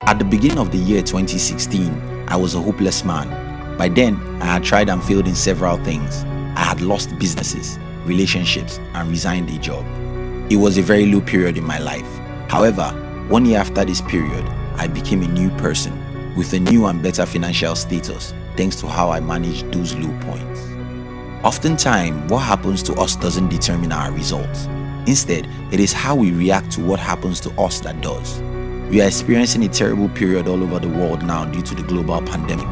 At the beginning of the year 2016, I was a hopeless man. By then, I had tried and failed in several things. I had lost businesses, relationships, and resigned a job. It was a very low period in my life. However, 1 year after this period, I became a new person with a new and better financial status thanks to how I managed those low points. Oftentimes, what happens to us doesn't determine our results. Instead, it is how we react to what happens to us that does. We are experiencing a terrible period all over the world now due to the global pandemic.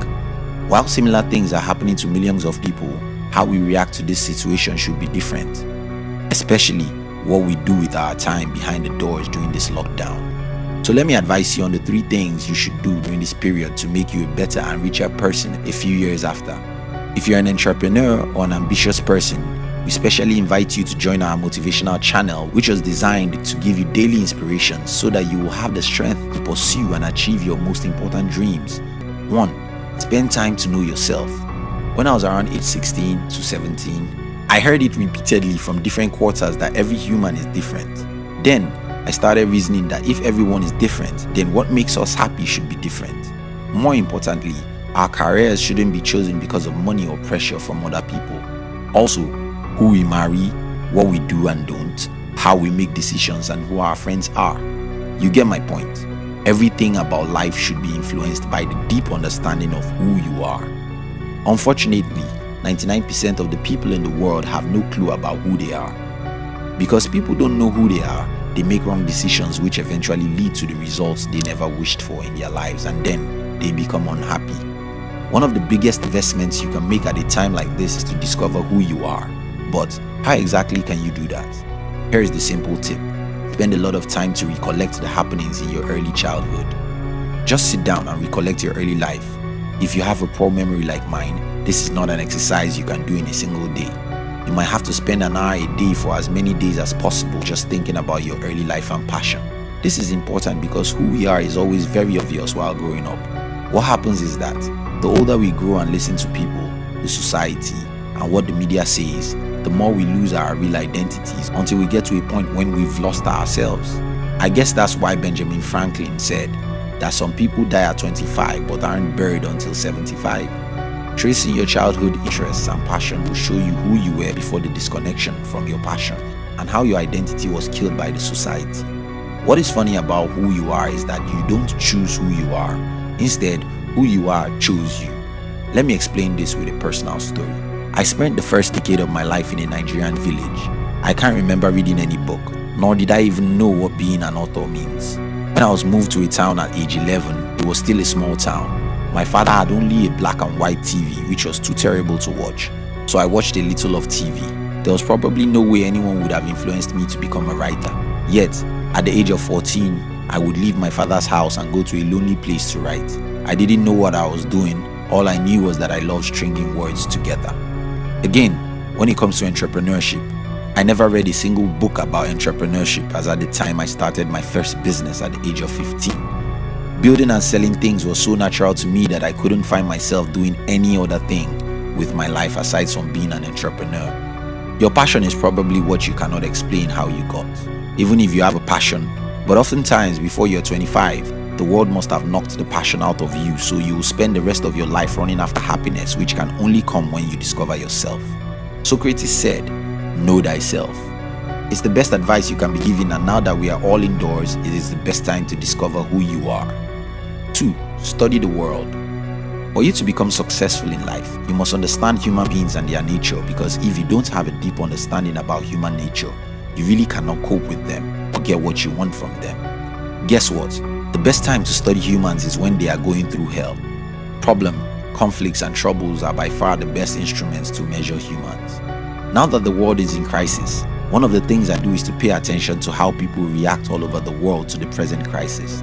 While similar things are happening to millions of people, how we react to this situation should be different, especially what we do with our time behind the doors during this lockdown. So let me advise you on the 3 things you should do during this period to make you a better and richer person a few years after. If you're an entrepreneur or an ambitious person, we specially invite you to join our motivational channel, which was designed to give you daily inspiration so that you will have the strength to pursue and achieve your most important dreams. 1. Spend time to know yourself. When I was around age 16 to 17, I heard it repeatedly from different quarters that every human is different. Then, I started reasoning that if everyone is different, then what makes us happy should be different. More importantly, our careers shouldn't be chosen because of money or pressure from other people. Also, who we marry, what we do and don't, how we make decisions, and who our friends are. You get my point. Everything about life should be influenced by the deep understanding of who you are. Unfortunately, 99% of the people in the world have no clue about who they are. Because people don't know who they are, they make wrong decisions which eventually lead to the results they never wished for in their lives, and then they become unhappy. One of the biggest investments you can make at a time like this is to discover who you are. But how exactly can you do that? Here is the simple tip. Spend a lot of time to recollect the happenings in your early childhood. Just sit down and recollect your early life. If you have a poor memory like mine, this is not an exercise you can do in a single day. You might have to spend an hour a day for as many days as possible just thinking about your early life and passion. This is important because who we are is always very obvious while growing up. What happens is that the older we grow and listen to people, the society, and what the media says, the more we lose our real identities until we get to a point when we've lost ourselves. I guess that's why Benjamin Franklin said that some people die at 25 but aren't buried until 75. Tracing your childhood interests and passion will show you who you were before the disconnection from your passion and how your identity was killed by the society. What is funny about who you are is that you don't choose who you are. Instead, who you are chose you. Let me explain this with a personal story. I spent the first decade of my life in a Nigerian village. I can't remember reading any book, nor did I even know what being an author means. When I was moved to a town at age 11, it was still a small town. My father had only a black and white TV, which was too terrible to watch, so I watched a little of TV. There was probably no way anyone would have influenced me to become a writer. Yet, at the age of 14, I would leave my father's house and go to a lonely place to write. I didn't know what I was doing. All I knew was that I loved stringing words together. Again, when it comes to entrepreneurship, I never read a single book about entrepreneurship, as at the time I started my first business at the age of 15. Building and selling things was so natural to me that I couldn't find myself doing any other thing with my life aside from being an entrepreneur. Your passion is probably what you cannot explain how you got, even if you have a passion. But oftentimes, before you're 25, the world must have knocked the passion out of you, so you will spend the rest of your life running after happiness, which can only come when you discover yourself. Socrates said, "Know thyself." It's the best advice you can be given, and now that we are all indoors, it is the best time to discover who you are. 2. Study the world. For you to become successful in life, you must understand human beings and their nature, because if you don't have a deep understanding about human nature, you really cannot cope with them or get what you want from them. Guess what? The best time to study humans is when they are going through hell. Problem, conflicts, and troubles are by far the best instruments to measure humans. Now that the world is in crisis, one of the things I do is to pay attention to how people react all over the world to the present crisis.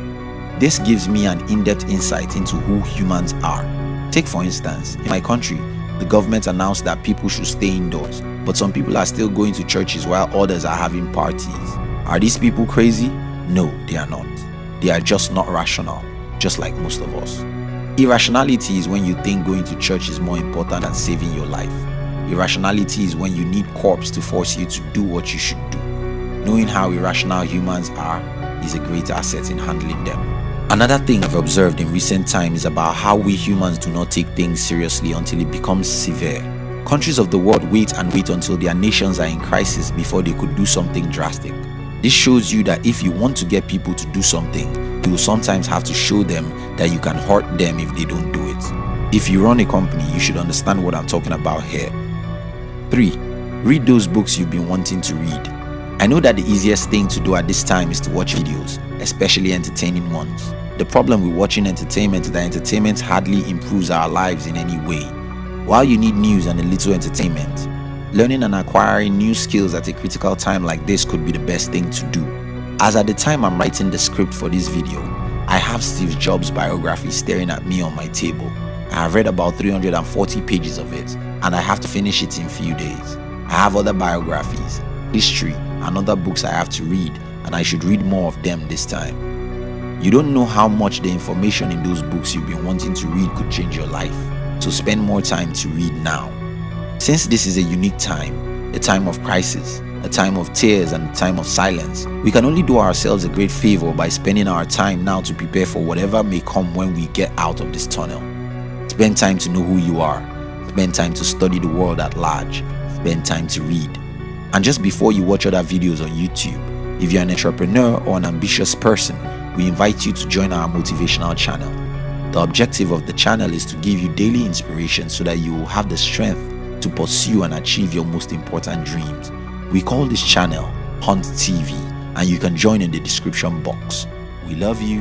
This gives me an in-depth insight into who humans are. Take for instance, in my country, the government announced that people should stay indoors, but some people are still going to churches while others are having parties. Are these people crazy? No, they are not. They are just not rational, just like most of us. Irrationality is when you think going to church is more important than saving your life. Irrationality is when you need corpse to force you to do what you should do. Knowing how irrational humans are is a great asset in handling them. Another thing I've observed in recent time is about how we humans do not take things seriously until it becomes severe. Countries of the world wait and wait until their nations are in crisis before they could do something drastic. This shows you that if you want to get people to do something, you will sometimes have to show them that you can hurt them if they don't do it. If you run a company, you should understand what I'm talking about here. 3. Read those books you've been wanting to read. I know that the easiest thing to do at this time is to watch videos, especially entertaining ones. The problem with watching entertainment is that entertainment hardly improves our lives in any way. While you need news and a little entertainment, learning and acquiring new skills at a critical time like this could be the best thing to do. As at the time I'm writing the script for this video, I have Steve Jobs' biography staring at me on my table. I have read about 340 pages of it, and I have to finish it in a few days. I have other biographies, history, and other books I have to read, and I should read more of them this time. You don't know how much the information in those books you've been wanting to read could change your life, so spend more time to read now. Since this is a unique time, a time of crisis, a time of tears and a time of silence, we can only do ourselves a great favor by spending our time now to prepare for whatever may come when we get out of this tunnel. Spend time to know who you are. Spend time to study the world at large. Spend time to read. And just before you watch other videos on YouTube, if you're an entrepreneur or an ambitious person, we invite you to join our motivational channel. The objective of the channel is to give you daily inspiration so that you will have the strength to pursue and achieve your most important dreams. We call this channel Hunt TV, and you can join in the description box. We love you.